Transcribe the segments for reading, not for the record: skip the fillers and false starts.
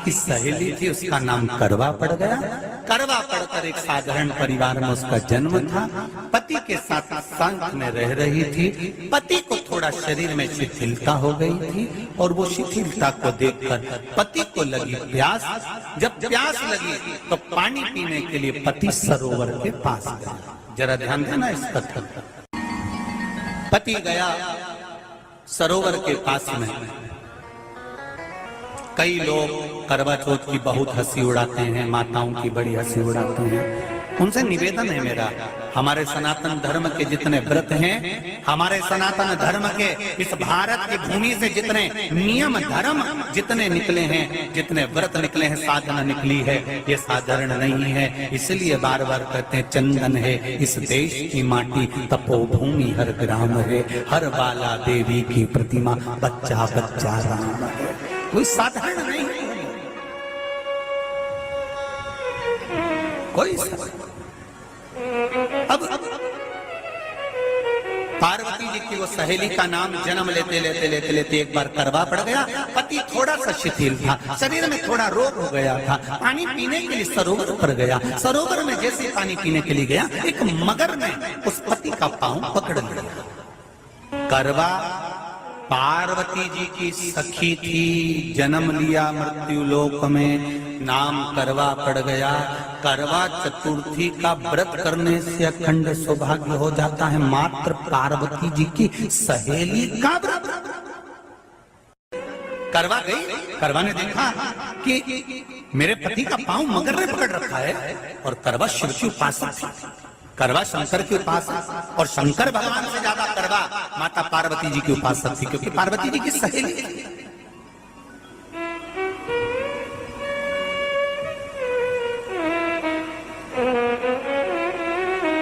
की सहेली थी, उसका नाम करवा पड़ गया। करवा पड़कर एक साधारण परिवार में उसका जन्म था। पति के साथ संग में रह रही थी। पति को थोड़ा शरीर में शिथिलता हो गई थी और वो शिथिलता को देखकर पति को लगी प्यास। जब प्यास लगी तो पानी पीने के लिए पति सरोवर के पास गया। जरा ध्यान देना इस कथन पर। पति गया सरोवर के पास में। कई लोग करवा चौथ की बहुत हंसी उड़ाते हैं, माताओं की बड़ी हंसी उड़ाते हैं। उनसे निवेदन है मेरा, हमारे सनातन धर्म के जितने व्रत हैं, हमारे सनातन धर्म के इस भारत की भूमि से जितने नियम धर्म जितने निकले हैं, जितने व्रत निकले हैं, साधना निकली है, ये साधारण नहीं है। इसलिए बार बार कहते हैं चंदन है इस देश की माटी, तपोभूमि हर ग्राम है, हर बाला देवी की प्रतिमा, बच्चा बच्चा राम है। कोई साधारण नहीं है, कोई अब पार्वती जी की वो सहेली का नाम जन्म लेते लेते लेते लेते एक बार करवा पड़ गया। पति थोड़ा सा शिथिल था, शरीर में थोड़ा रोग हो गया था। पानी पीने के लिए सरोवर पर गया। सरोवर में जैसे पानी पीने के लिए गया, एक मगर ने उस पति का पांव पकड़ लिया। करवा पार्वती जी की सखी थी, जन्म लिया मृत्यु लोक में, नाम करवा पड़ गया। करवा चतुर्थी का व्रत करने से अखंड सौभाग्य हो जाता है। मात्र पार्वती जी की सहेली का व्रत। करवा गई, करवा ने देखा कि मेरे पति का पांव मगर ने पकड़ रखा है, और करवा शिव की उपासक थी। करवा शंकर के उपासक, और शंकर भगवान से ज्यादा करवा माता पार्वती जी की उपासक थी, क्योंकि पार्वती जी की सहेली थी।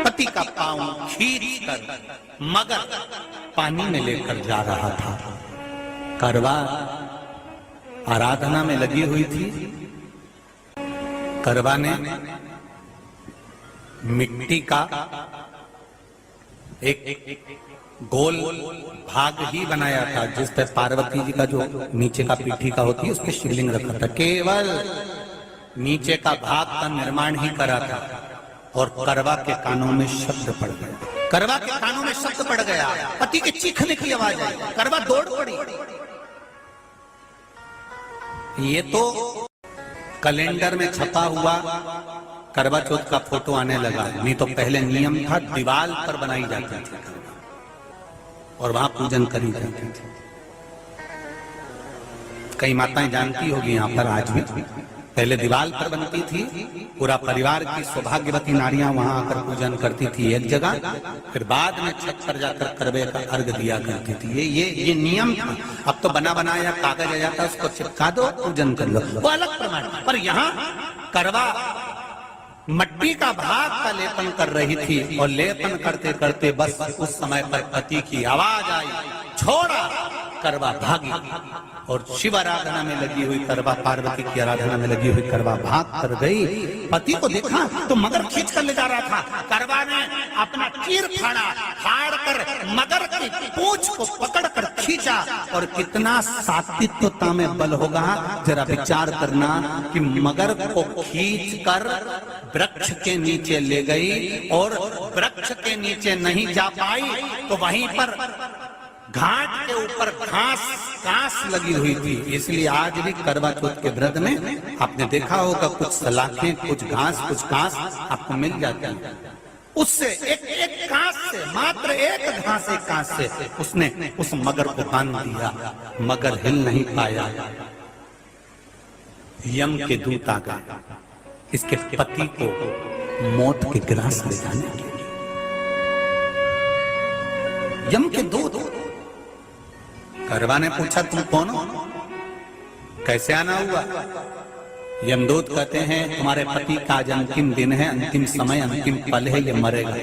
पति का पांव खींच कर मगर पानी में लेकर जा रहा था। करवा आराधना में लगी हुई थी। करवा ने मिट्टी का एक गोल भाग ही बनाया था, जिस पे पार्वती जी का जो नीचे का पीठी का होती है उस पे शिवलिंग रखा था। केवल नीचे का भाग का निर्माण ही करा था, और करवा के कानों में शब्द पड़ गया। करवा के कानों में शब्द पड़ गया, पति के चीखने की आवाज आई। करवा दौड़ पड़ी। ये तो कैलेंडर में छपा हुआ करवा चौथ का फोटो आने लगा, नहीं तो पहले नियम था दीवार पर बनाई जाती थी और वहां पूजन करी जाती थी। कई माताएं जानती होगी यहाँ पर आज भी, पहले दीवार पर बनती थी, पूरा परिवार की सौभाग्यवती नारियां वहां आकर पूजन करती थी एक जगह, फिर बाद में छत पर जाकर करवे का अर्घ दिया करती थी। ये नियम था। अब तो बना बनाया कागज आ जाता, उसको चिपका दो, पूजन कर लो, वो अलग प्रमाण। पर यहाँ करवा मट्टी का भाग का लेपन कर रही थी, और लेपन करते करते बस उस समय पर पति की आवाज आई, छोड़ा। करवा भागी, और शिव आराधना में लगी हुई करवा, पार्वती की आराधना में लगी हुई करवा भाग कर गई। पति को देखा तो मगर खींच कर ले जा रहा था। करवा ने अपना चीर फाड़ कर मगर की पूंछ को पकड़ कर खींचा, और कितना सात्विकता में बल होगा, जरा विचार करना कि मगर को खींच कर वृक्ष के नीचे ले गई, और वृक्ष के नीचे नहीं जा पाई तो वहीं पर घाट के ऊपर घास लगी हुई थी। इसलिए आज भी करवा चौथ के व्रत में आपने देखा होगा कुछ सलाखें, कुछ घास आपको मिल जाती है। उससे एक घास से, मात्र एक घास, एक घास से उसने उस मगर को बांध दिया। मगर हिल नहीं पाया। यम के दूत आ गए इसके पति को मौत के ग्रास ले जाने के लिए। यम के दूत। करवा ने पूछा तुम कौन हो, कैसे आना हुआ? यमदूत कहते हैं तुम्हारे पति का आज अंतिम दिन है, अंतिम समय, अंतिम पल है, ये मरेगा।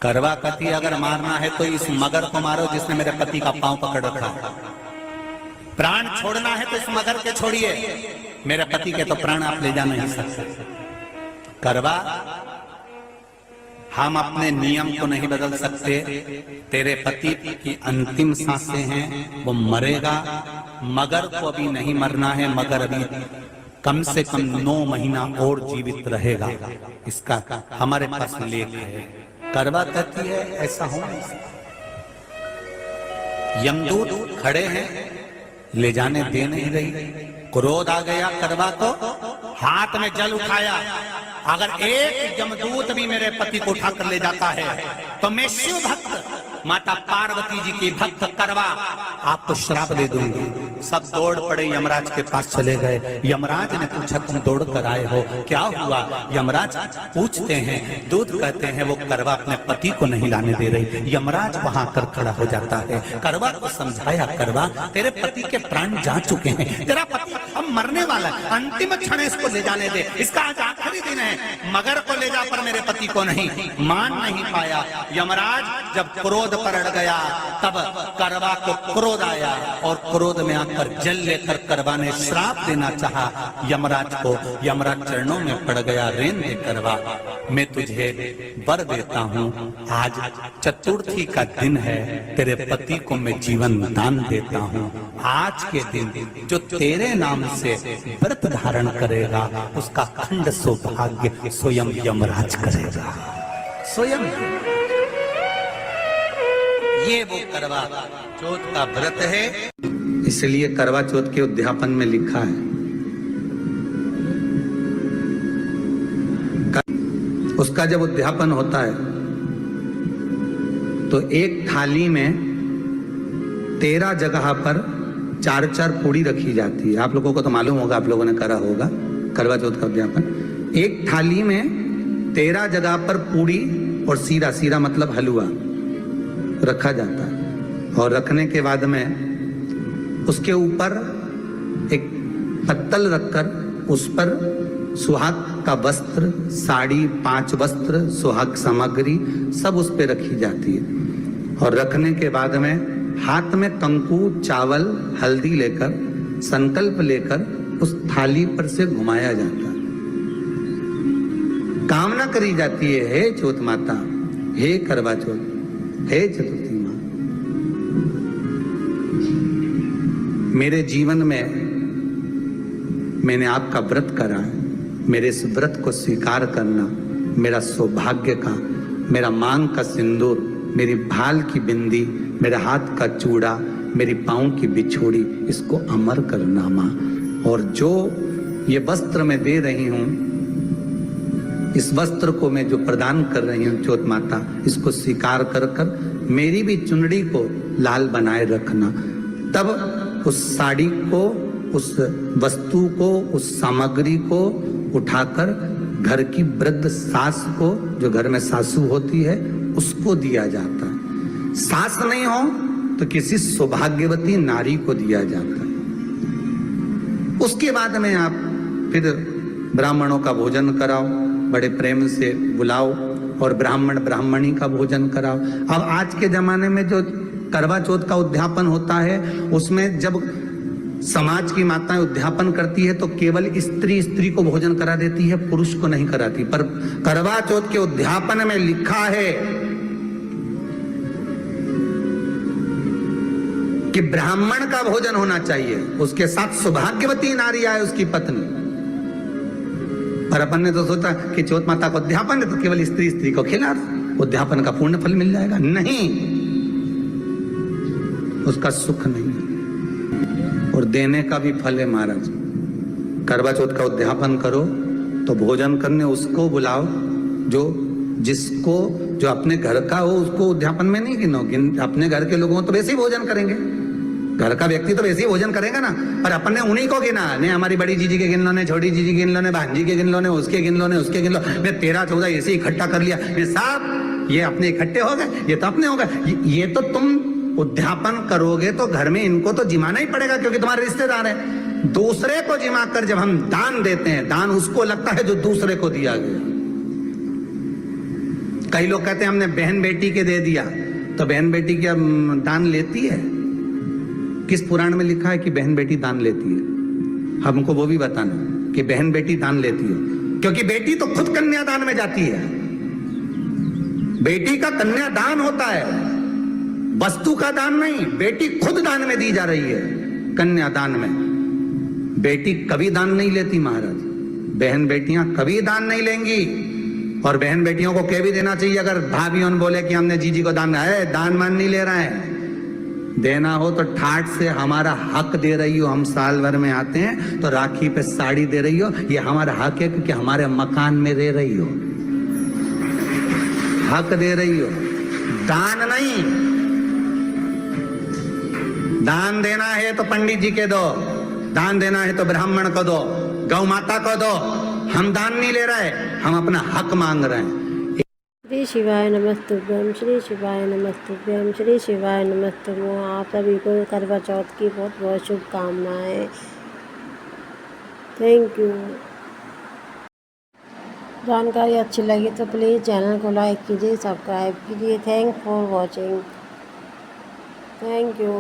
करवा कहती अगर मारना है तो इस मगर को मारो जिसने मेरे पति का पांव पकड़ रखा। प्राण छोड़ना है तो इस मगर के छोड़िए, मेरे पति के तो प्राण आप ले जा नहीं सकते। करवा हम अपने नियम को नहीं बदल सकते। तेरे पति की अंतिम सांसें हैं, वो मरेगा। मगर को अभी नहीं मरना है, मगर अभी कम से कम 9 महीना और जीवित रहेगा। इसका हमारे पास लेख है। करवा कहती है ऐसा हो। यमदूत खड़े हैं, ले जाने दे नहीं रही। क्रोध आ गया करवा को, हाथ में जल उठाया। अगर एक यमदूत भी मेरे पति को उठाकर ले जाता है तो मैं शिव भक्त माता पार्वती जी की भक्त करवा आपको श्राप दे दूंगी। सब दौड़ पड़े, यमराज के पास चले गए। यमराज ने पूछा तुम दौड़ कर आए हो, क्या हुआ? यमराज पूछते हैं, दूत कहते हैं वो करवा अपने पति को नहीं लाने दे रही। यमराज वहां कर खड़ा हो जाता है। करवा को समझाया, करवा तेरे पति के प्राण जा चुके हैं, तेरा पति अब मरने वाला है, अंतिम क्षण इसको ले जाने दे, इसका आज आखिरी दिन है। मगर को ले जा पर मेरे पति को नहीं। मान नहीं पाया। यमराज जब क्रोध पर अड़ गया तब करवा को क्रोध आया और क्रोध में आकर जल लेकर करवा ने श्राप देना चाहा यमराज को। यमराज चरणों में पड़ गया, रेन दे करवा, मैं तुझे वर देता हूँ। आज चतुर्थी का दिन है, तेरे पति को मैं जीवन दान देता हूँ। आज के दिन जो तेरे नाम से व्रत धारण करेगा उसका खंड सौभाग्य स्वयं यमराज करेगा। स्वयं ये वो करवा चौथ का व्रत है। इसलिए करवा चौथ के उद्यापन में लिखा है, उसका जब उद्यापन होता है तो एक थाली में 13 जगह पर 4-4 पूड़ी रखी जाती है। आप लोगों को तो मालूम होगा, आप लोगों ने करा होगा करवा चौथ का उद्यापन। एक थाली में 13 जगह पर पूड़ी और सीरा, सीरा मतलब हलवा रखा जाता है। और रखने के बाद में उसके ऊपर एक पत्तल रखकर उस पर सुहाग का वस्त्र, साड़ी, 5 वस्त्र, सुहाग सामग्री सब उस पर रखी जाती है। और रखने के बाद में हाथ में कंकु, चावल, हल्दी लेकर, संकल्प लेकर उस थाली पर से घुमाया जाता है। कामना करी जाती है, हे चौथ माता, हे करवा चौथ, हे चतुर्थी मां, मेरे जीवन में मैंने आपका व्रत करा है, मेरे इस व्रत को स्वीकार करना, मेरा सौभाग्य का, मेरा मांग का सिंदूर, मेरी भाल की बिंदी, मेरे हाथ का चूड़ा, मेरी पाँव की बिछोड़ी, इसको अमर करना मां। और जो ये वस्त्र मैं दे रही हूं, इस वस्त्र को मैं जो प्रदान कर रही हूँ चौथ माता, इसको स्वीकार कर कर मेरी भी चुनड़ी को लाल बनाए रखना। तब उस साड़ी को, उस वस्तु को, उस सामग्री को उठाकर घर की वृद्ध सास को, जो घर में सासू होती है, उसको दिया जाता है। सास नहीं हो तो किसी सौभाग्यवती नारी को दिया जाता है। उसके बाद में आप फिर ब्राह्मणों का भोजन कराओ, बड़े प्रेम से बुलाओ और ब्राह्मण ब्राह्मणी का भोजन कराओ। अब आज के जमाने में जो करवा चौथ का उद्यापन होता है, उसमें जब समाज की माताएं उद्यापन करती है तो केवल स्त्री को भोजन करा देती है, पुरुष को नहीं कराती। पर करवा चौथ के उद्यापन में लिखा है कि ब्राह्मण का भोजन होना चाहिए, उसके साथ सौभाग्यवती नारी आए, उसकी पत्नी। पर अपन ने तो सोचा कि चौथ माता को उद्यापन है तो केवल स्त्री को खिला, उद्यापन का पूर्ण फल मिल जाएगा। नहीं, उसका सुख नहीं और देने का भी फल है महाराज। करवा चौथ का उद्यापन करो तो भोजन करने उसको बुलाओ जो अपने घर का हो, उसको उद्यापन में नहीं गिनो। अपने घर के लोगों तो वैसे ही भोजन करेंगे, घर का व्यक्ति तो वैसे ही भोजन करेगा ना। पर अपन ने उन्हीं को गिना, ने हमारी बड़ी जीजी के गिन लो, ने छोटी जीजी गिन लो, ने भांजी के गिन लो, ने उसके गिन लो, ने उसके गिन लो, ने 13-14 ऐसे इकट्ठा कर लिया, ने साहब ये अपने इकट्ठे हो गए, ये तो अपने हो गए। ये तो तुम उद्यापन करोगे तो घर में इनको तो जिमाना ही पड़ेगा क्योंकि तुम्हारे रिश्तेदार हैं। दूसरे को जिमा कर जब हम दान देते हैं, दान उसको लगता है जो दूसरे को दिया गया। कई लोग कहते हैं हमने बहन बेटी के दे दिया, तो बहन बेटी क्या दान लेती है? किस पुराण में लिखा है कि बहन बेटी दान लेती है? हमको वो भी बताना कि बहन बेटी दान लेती है, क्योंकि बेटी तो खुद कन्यादान में जाती है। बेटी का कन्यादान होता है, वस्तु का दान नहीं। बेटी खुद दान में दी जा रही है, कन्यादान में। बेटी कभी दान नहीं लेती महाराज, बहन बेटियां कभी दान नहीं लेंगी। और बहन बेटियों को कह भी देना चाहिए, अगर भाभियों ने बोले कि हमने जीजी को दान है, दान मान नहीं ले रहे हैं, देना हो तो ठाट से हमारा हक दे रही हो। हम साल भर में आते हैं तो राखी पे साड़ी दे रही हो, ये हमारा हक है क्योंकि हमारे मकान में रह रही हो, हक दे रही हो, दान नहीं। दान देना है तो पंडित जी के दो, दान देना है तो ब्राह्मण को दो, गौ माता को दो। हम दान नहीं ले रहे, हम अपना हक मांग रहे हैं। श्री शिवाय नमस्तुभ्यम, श्री शिवाय नमस्तुभ्यम, श्री शिवाय नमस्तुभ्यम। आप सभी को करवा चौथ की बहुत बहुत शुभकामनाएं। Thank you. जानकारी अच्छी लगी तो प्लीज़ चैनल को लाइक कीजिए, सब्सक्राइब कीजिए। Thank for watching. Thank you.